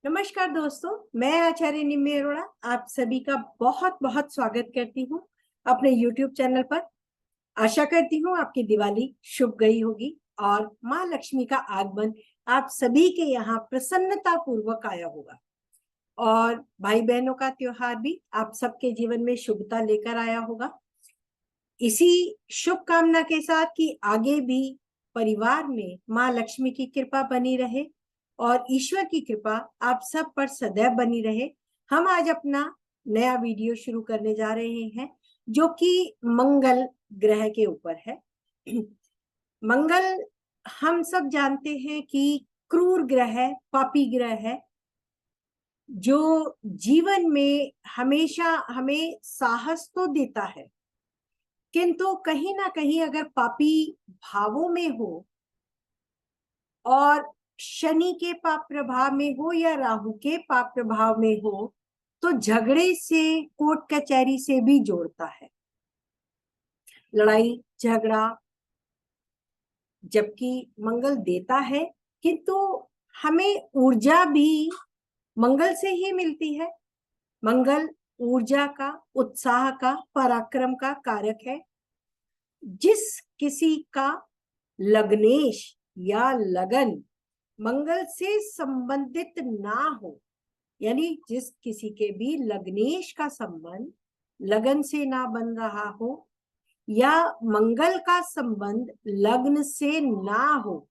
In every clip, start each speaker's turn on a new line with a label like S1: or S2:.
S1: नमस्कार दोस्तों, मैं आचार्य निम्मी अरोड़ा आप सभी का बहुत बहुत स्वागत करती हूँ अपने YouTube चैनल पर। आशा करती हूँ आपकी दिवाली शुभ गई होगी और माँ लक्ष्मी का आगमन आप सभी के यहाँ प्रसन्नता पूर्वक आया होगा और भाई बहनों का त्योहार भी आप सबके जीवन में शुभता लेकर आया होगा। इसी शुभकामना के साथ कि आगे भी परिवार में माँ लक्ष्मी की कृपा बनी रहे और ईश्वर की कृपा आप सब पर सदैव बनी रहे, हम आज अपना नया वीडियो शुरू करने जा रहे हैं जो कि मंगल ग्रह के ऊपर है। मंगल हम सब जानते हैं कि क्रूर ग्रह है, पापी ग्रह है, जो जीवन में हमेशा हमें साहस तो देता है किंतु कहीं ना कहीं अगर पापी भावों में हो और शनि के पाप प्रभाव में हो या राहु के पाप प्रभाव में हो तो झगड़े से, कोर्ट कचहरी से भी जोड़ता है, लड़ाई झगड़ा। जबकि मंगल देता है किंतु हमें ऊर्जा भी मंगल से ही मिलती है। मंगल ऊर्जा का, उत्साह का, पराक्रम का कारक है। जिस किसी का लग्नेश या लगन मंगल से संबंधित ना हो, यानी जिस किसी के भी लग्नेश का संबंध लगन से ना बन रहा हो या मंगल का संबंध लग्न से ना हो,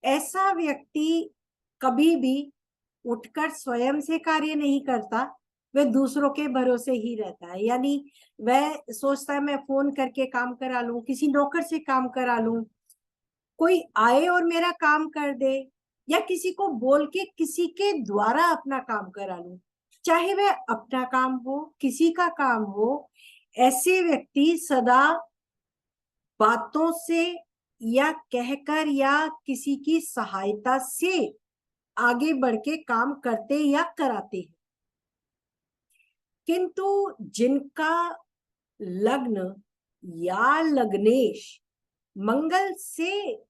S1: ऐसा व्यक्ति कभी भी उठकर स्वयं से कार्य नहीं करता, वह दूसरों के भरोसे ही रहता है। यानी वह सोचता है मैं फोन करके काम करा लूं, किसी नौकर से काम करा लूं, कोई आए और मेरा काम कर दे, या किसी को बोल के किसी के द्वारा अपना काम करा लूं, चाहे वह अपना काम हो किसी का काम हो। ऐसे व्यक्ति सदा बातों से या कहकर या किसी की सहायता से आगे बढ़ के काम करते या कराते हैं। किंतु जिनका लग्न या लग्नेश मंगल से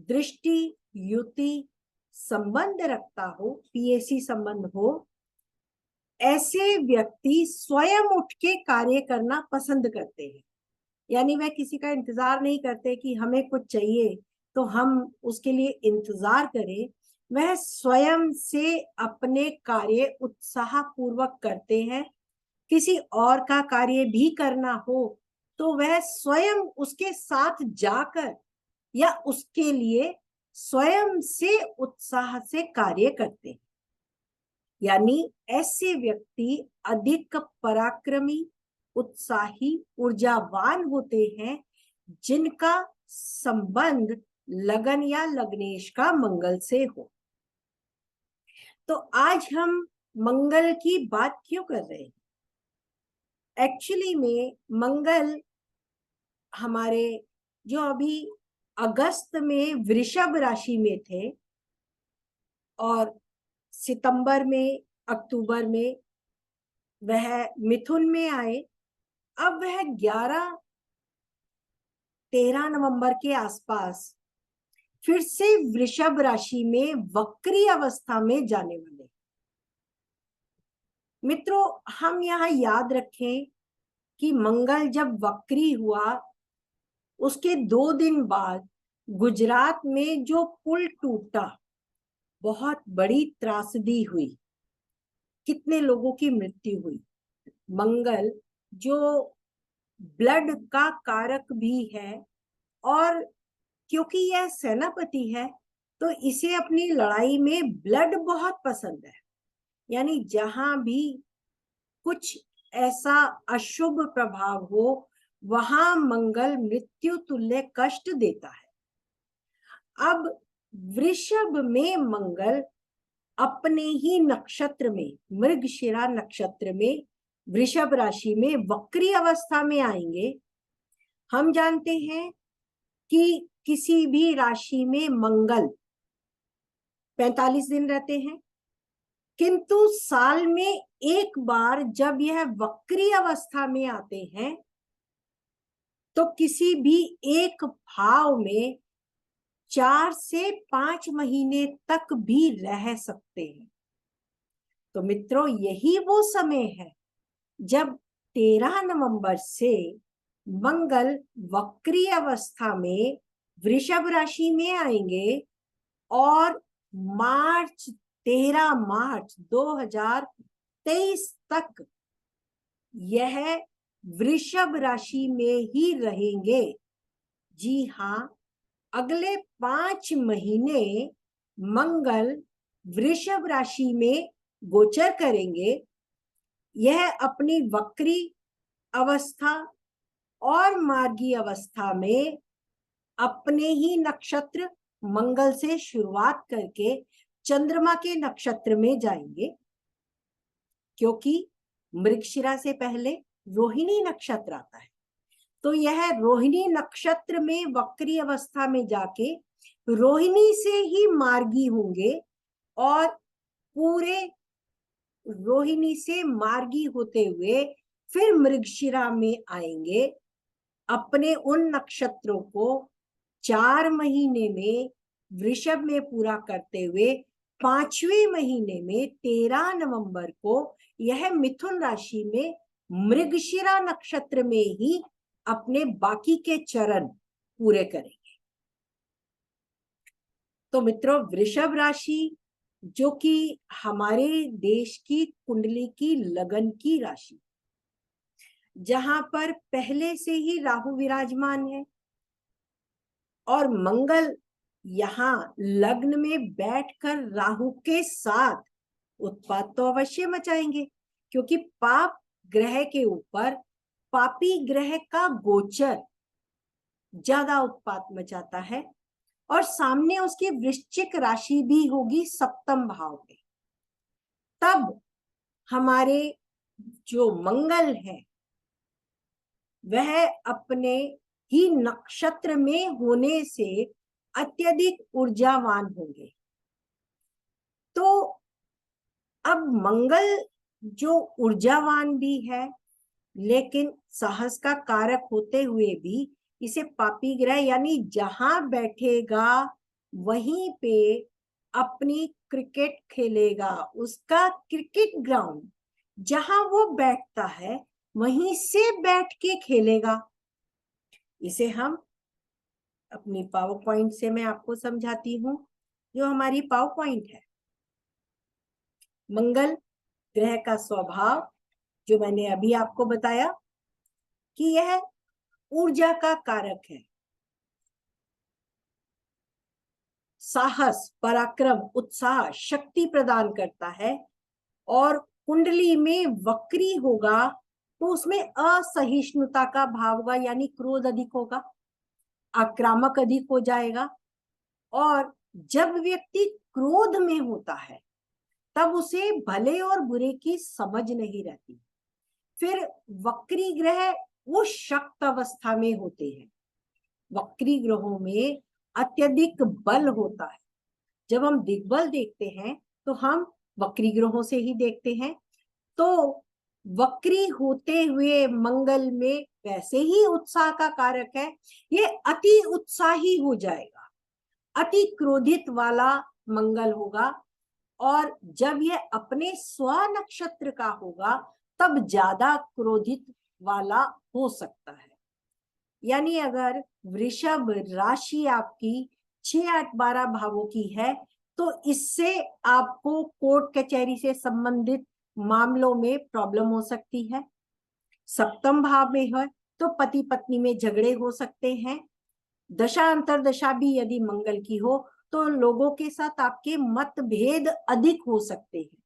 S1: दृष्टि, युति, संबंध रखता हो, पीएसी संबंध हो, ऐसे व्यक्ति स्वयं उठ के कार्य करना पसंद करते हैं। यानी वह किसी का इंतजार नहीं करते कि हमें कुछ चाहिए तो हम उसके लिए इंतजार करें, वह स्वयं से अपने कार्य उत्साह पूर्वक करते हैं। किसी और का कार्य भी करना हो तो वह स्वयं उसके साथ जाकर या उसके लिए स्वयं से उत्साह से कार्य करते हैं। यानी ऐसे व्यक्ति अधिक पराक्रमी, उत्साही, ऊर्जावान होते हैं जिनका संबंध लगन या लग्नेश का मंगल से हो। तो आज हम मंगल की बात क्यों कर रहे हैं? एक्चुअली में मंगल हमारे जो अभी अगस्त में वृषभ राशि में थे और सितंबर में, अक्टूबर में वह मिथुन में आए, अब वह 11-13 नवंबर के आसपास फिर से वृषभ राशि में वक्री अवस्था में जाने वाले। मित्रों, हम यहाँ याद रखें कि मंगल जब वक्री हुआ उसके 2 दिन बाद गुजरात में जो पुल टूटा, बहुत बड़ी त्रासदी हुई, कितने लोगों की मृत्यु हुई। मंगल जो ब्लड का कारक भी है और क्योंकि यह सेनापति है तो इसे अपनी लड़ाई में ब्लड बहुत पसंद है। यानी जहां भी कुछ ऐसा अशुभ प्रभाव हो वहां मंगल मृत्यु तुल्य कष्ट देता है। अब वृषभ में मंगल अपने ही नक्षत्र में, मृगशिरा नक्षत्र में, वृषभ राशि में वक्री अवस्था में आएंगे। हम जानते हैं कि किसी भी राशि में मंगल 45 दिन रहते हैं, किंतु साल में एक बार जब यह वक्री अवस्था में आते हैं तो किसी भी एक भाव में 4 से 5 महीने तक भी रह सकते हैं। तो मित्रों, यही वो समय है जब 13 नवंबर से मंगल वक्री अवस्था में वृषभ राशि में आएंगे और 13 मार्च 2023 तक यह वृषभ राशि में ही रहेंगे। जी हाँ, अगले 5 महीने मंगल वृषभ राशि में गोचर करेंगे। यह अपनी वक्री अवस्था और मार्गी अवस्था में अपने ही नक्षत्र मंगल से शुरुआत करके चंद्रमा के नक्षत्र में जाएंगे, क्योंकि मृगशिरा से पहले रोहिणी नक्षत्र आता है। तो यह रोहिणी नक्षत्र में वक्री अवस्था में जाके रोहिणी से ही मार्गी होंगे और पूरे रोहिणी से मार्गी होते हुए फिर मृगशिरा में आएंगे। अपने उन नक्षत्रों को 4 महीने में वृषभ में पूरा करते हुए 5वें महीने में 13 नवंबर को यह मिथुन राशि में मृगशिरा नक्षत्र में ही अपने बाकी के चरण पूरे करेंगे। तो मित्रों, वृषभ राशि जो कि हमारे देश की कुंडली की लगन की राशि, जहां पर पहले से ही राहु विराजमान है और मंगल यहाँ लग्न में बैठकर राहु के साथ उत्पात तो अवश्य मचाएंगे, क्योंकि पाप ग्रह के ऊपर पापी ग्रह का गोचर ज्यादा उत्पात मचाता है और सामने उसकी वृश्चिक राशि भी होगी 7वें भाव में। तब हमारे जो मंगल है वह अपने ही नक्षत्र में होने से अत्यधिक ऊर्जावान होंगे। तो अब मंगल जो ऊर्जावान भी है लेकिन साहस का कारक होते हुए भी इसे पापी ग्रह, यानी जहां बैठेगा वहीं पे अपनी क्रिकेट खेलेगा, उसका क्रिकेट ग्राउंड जहां वो बैठता है वहीं से बैठ के खेलेगा। इसे हम अपनी पावर पॉइंट से मैं आपको समझाती हूँ। जो हमारी पावर पॉइंट है, मंगल ग्रह का स्वभाव जो मैंने अभी आपको बताया कि यह ऊर्जा का कारक है, साहस, पराक्रम, उत्साह, शक्ति प्रदान करता है। और कुंडली में वक्री होगा तो उसमें असहिष्णुता का भाव होगा, यानी क्रोध अधिक होगा, आक्रामक अधिक हो जाएगा। और जब व्यक्ति क्रोध में होता है तब उसे भले और बुरे की समझ नहीं रहती। फिर वक्री ग्रह वो शक्त अवस्था में होते हैं। वक्री ग्रहों में अत्यधिक बल होता है। जब हम दिग्बल देखते हैं तो हम वक्री ग्रहों से ही देखते हैं। तो वक्री होते हुए मंगल में वैसे ही उत्साह का कारक है, ये अति उत्साही हो जाएगा, अति क्रोधित वाला मंगल होगा। और जब यह अपने स्व नक्षत्र का होगा तब ज्यादा क्रोधित वाला हो सकता है। यानी अगर वृषभ राशि आपकी 6, 8, 12 भावों की है तो इससे आपको कोर्ट कचहरी से संबंधित मामलों में प्रॉब्लम हो सकती है। 7वें भाव में है तो पति पत्नी में झगड़े हो सकते हैं। दशा अंतरदशा भी यदि मंगल की हो तो लोगों के साथ आपके मतभेद अधिक हो सकते हैं।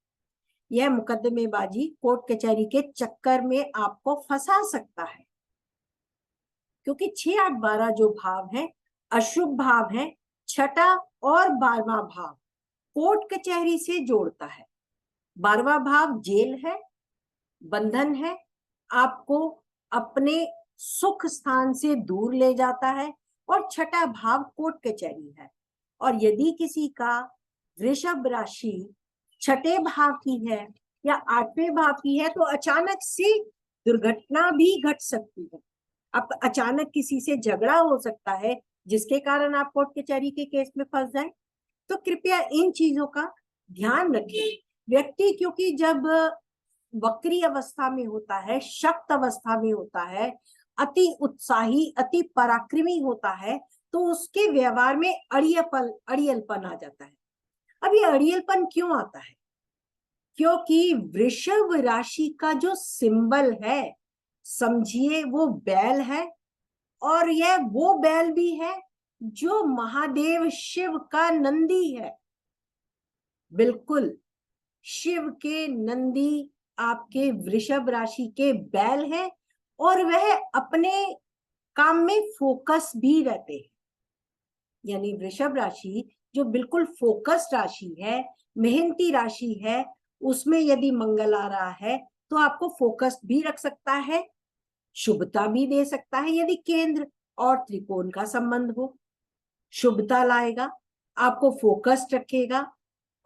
S1: यह मुकदमेबाजी, कोर्ट कचहरी के चक्कर में आपको फंसा सकता है, क्योंकि 6, 8, 12 जो भाव है अशुभ भाव है। 6ठा और 12वां भाव कोर्ट कचहरी से जोड़ता है। 12वां भाव जेल है, बंधन है, आपको अपने सुख स्थान से दूर ले जाता है। और 6ठा भाव कोर्ट कचहरी है। और यदि किसी का वृषभ राशि 6ठे भाव की है या 8वें भाव की है तो अचानक से दुर्घटना भी घट सकती है। अब अचानक किसी से झगड़ा हो सकता है, जिसके कारण आप कोर्ट कचहरी के केस में फंस जाए। तो कृपया इन चीजों का ध्यान रखें। व्यक्ति क्योंकि जब वक्री अवस्था में होता है, शक्त अवस्था में होता है, अति उत्साही, अति पराक्रमी होता है, तो उसके व्यवहार में अड़ियलपन आ जाता है। अब ये अड़ियलपन क्यों आता है? क्योंकि वृषभ राशि का जो सिंबल है, समझिए वो बैल है, और यह वो बैल भी है जो महादेव शिव का नंदी है। बिल्कुल, शिव के नंदी आपके वृषभ राशि के बैल हैं, और वह अपने काम में फोकस भी रहते हैं। यानी वृषभ राशि जो बिल्कुल फोकस्ड राशि है, मेहनती राशि है, उसमें यदि मंगल आ रहा है तो आपको फोकस्ड भी रख सकता है, शुभता भी दे सकता है। यदि केंद्र और त्रिकोण का संबंध हो, शुभता लाएगा, आपको फोकस्ड रखेगा,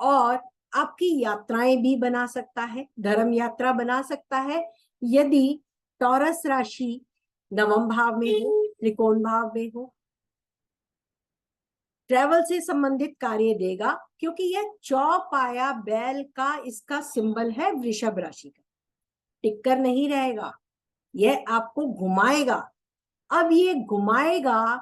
S1: और आपकी यात्राएं भी बना सकता है, धर्म यात्रा बना सकता है। यदि टॉरस राशि नवम भाव में हो, त्रिकोण भाव में हो, ट्रेवल से संबंधित कार्य देगा, क्योंकि यह चौपाया बैल का इसका सिंबल है वृषभ राशि का। टिककर नहीं रहेगा, यह आपको घुमाएगा। अब ये घुमाएगा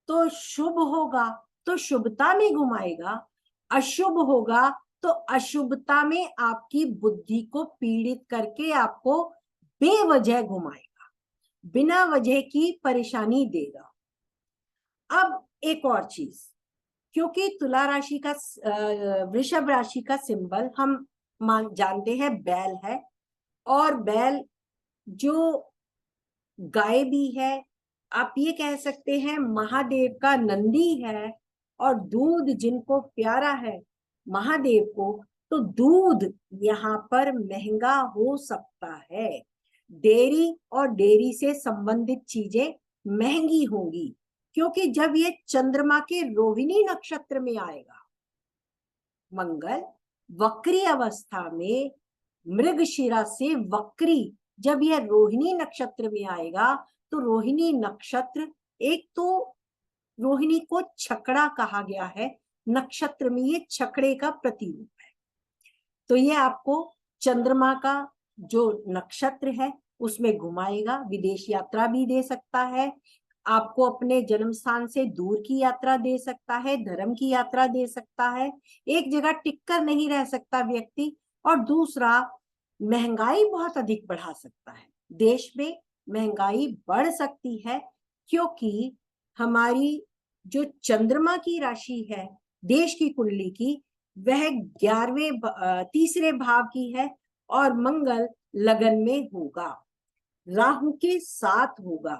S1: तो शुभ होगा तो शुभता में घुमाएगा, अशुभ होगा तो अशुभता में आपकी बुद्धि को पीड़ित करके आपको बेवजह घुमाएगा, बिना वजह की परेशानी देगा। अब एक और चीज, क्योंकि तुला राशि का वृषभ राशि का सिंबल हम जानते हैं बैल है, और बैल जो गाय भी है, आप ये कह सकते हैं महादेव का नंदी है, और दूध जिनको प्यारा है महादेव को, तो दूध यहाँ पर महंगा हो सकता है। डेयरी और डेयरी से संबंधित चीजें महंगी होंगी, क्योंकि जब ये चंद्रमा के रोहिणी नक्षत्र में आएगा, मंगल वक्री अवस्था में मृगशिरा से वक्री, जब यह रोहिणी नक्षत्र में आएगा, तो रोहिणी नक्षत्र, एक तो रोहिणी को छकड़ा कहा गया है, नक्षत्र में ये छकड़े का प्रतीक है। तो ये आपको चंद्रमा का जो नक्षत्र है उसमें घुमाएगा, विदेश यात्रा भी दे सकता है, आपको अपने जन्म स्थान से दूर की यात्रा दे सकता है, धर्म की यात्रा दे सकता है, एक जगह टिककर नहीं रह सकता व्यक्ति। और दूसरा, महंगाई बहुत अधिक बढ़ा सकता है, देश में महंगाई बढ़ सकती है, क्योंकि हमारी जो चंद्रमा की राशि है देश की कुंडली की, वह 11वें तीसरे भाव की है, और मंगल लगन में होगा, राहु के साथ होगा।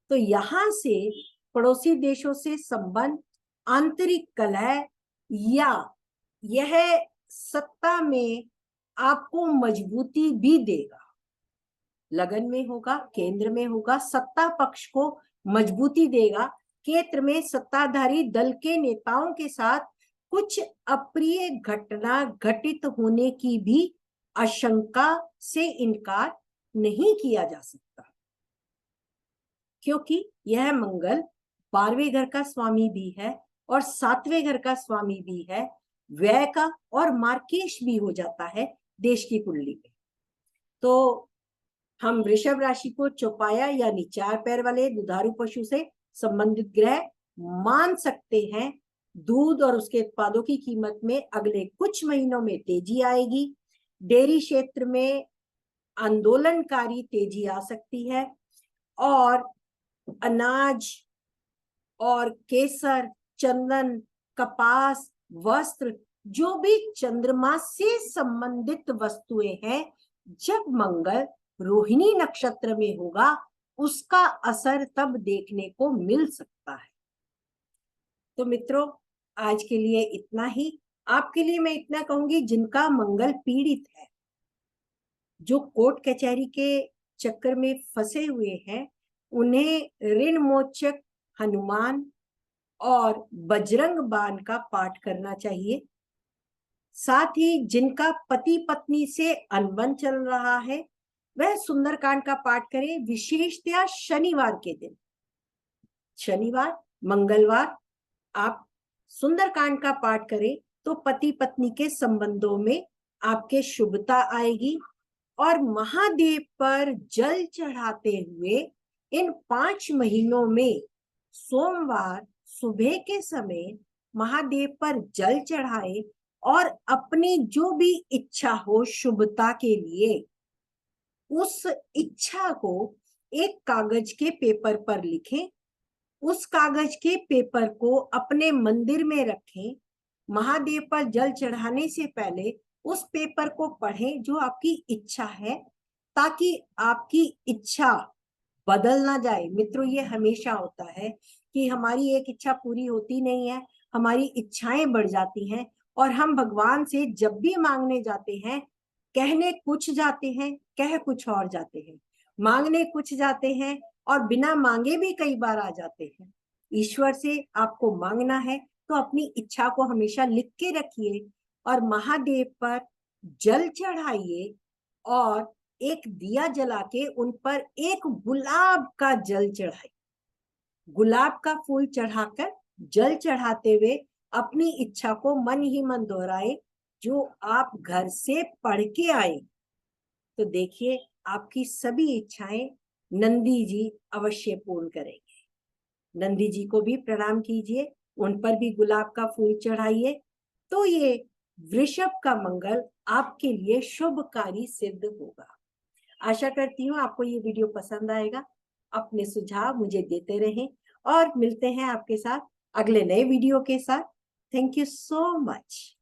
S1: तो यहां से पड़ोसी देशों से संबंध, आंतरिक कलह, या यह सत्ता में आपको मजबूती भी देगा। लगन में होगा, केंद्र में होगा, सत्ता पक्ष को मजबूती देगा। केंद्र में सत्ताधारी दल के नेताओं के साथ कुछ अप्रिय घटना घटित होने की भी आशंका से इनकार नहीं किया जा सकता, क्योंकि यह मंगल 12वें घर का स्वामी भी है और 7वें घर का स्वामी भी है, व्यय का और मार्केश भी हो जाता है देश की कुंडली में। तो हम वृषभ राशि को चौपाया यानी 4 पैर वाले दुधारू पशु से संबंधित ग्रह मान सकते हैं। दूध और उसके उत्पादों की कीमत में अगले कुछ महीनों में तेजी आएगी। डेयरी क्षेत्र में आंदोलनकारी तेजी आ सकती है, और अनाज और केसर, चंदन, कपास, वस्त्र, जो भी चंद्रमा से संबंधित वस्तुएं हैं, जब मंगल रोहिणी नक्षत्र में होगा उसका असर तब देखने को मिल सकता है। तो मित्रों, आज के लिए इतना ही। आपके लिए मैं इतना कहूंगी, जिनका मंगल पीड़ित है, जो कोर्ट कचहरी के चक्कर में फंसे हुए हैं, उन्हें ऋण मोचक हनुमान और बजरंग बाण का पाठ करना चाहिए। साथ ही जिनका पति पत्नी से अनबन चल रहा है, वह सुंदरकांड का पाठ करें, विशेषतया शनिवार के दिन। शनिवार मंगलवार आप सुंदरकांड का पाठ करें तो पति पत्नी के संबंधों में आपके शुभता आएगी। और महादेव पर जल चढ़ाते हुए इन 5 महीनों में सोमवार सुबह के समय महादेव पर जल चढ़ाए और अपनी जो भी इच्छा हो शुभता के लिए उस इच्छा को एक कागज के पेपर पर लिखें। उस कागज के पेपर को अपने मंदिर में रखें। महादेव पर जल चढ़ाने से पहले उस पेपर को पढ़ें जो आपकी इच्छा है, ताकि आपकी इच्छा बदल ना जाए। मित्रों, ये हमेशा होता है कि हमारी एक इच्छा पूरी होती नहीं है, हमारी इच्छाएं बढ़ जाती हैं और हम भगवान से जब भी मांगने जाते हैं कहने कुछ जाते हैं, कह कुछ और जाते हैं, मांगने कुछ जाते हैं और बिना मांगे भी कई बार आ जाते हैं। ईश्वर से आपको मांगना है तो अपनी इच्छा को हमेशा लिख के रखिए और महादेव पर जल चढ़ाइए और एक दिया जला के उन पर एक गुलाब का जल चढ़ाइए। गुलाब का फूल चढ़ाकर जल चढ़ाते हुए अपनी इच्छा को मन ही मन दोहराए जो आप घर से पढ़ के आए। तो देखिए आपकी सभी इच्छाएं नंदी जी अवश्य पूर्ण करेंगे। नंदी जी को भी प्रणाम कीजिए, उन पर भी गुलाब का फूल चढ़ाइए। तो ये वृषभ का मंगल आपके लिए शुभकारी सिद्ध होगा। आशा करती हूँ आपको ये वीडियो पसंद आएगा। अपने सुझाव मुझे देते रहें और मिलते हैं आपके साथ अगले नए वीडियो के साथ। Thank you so much.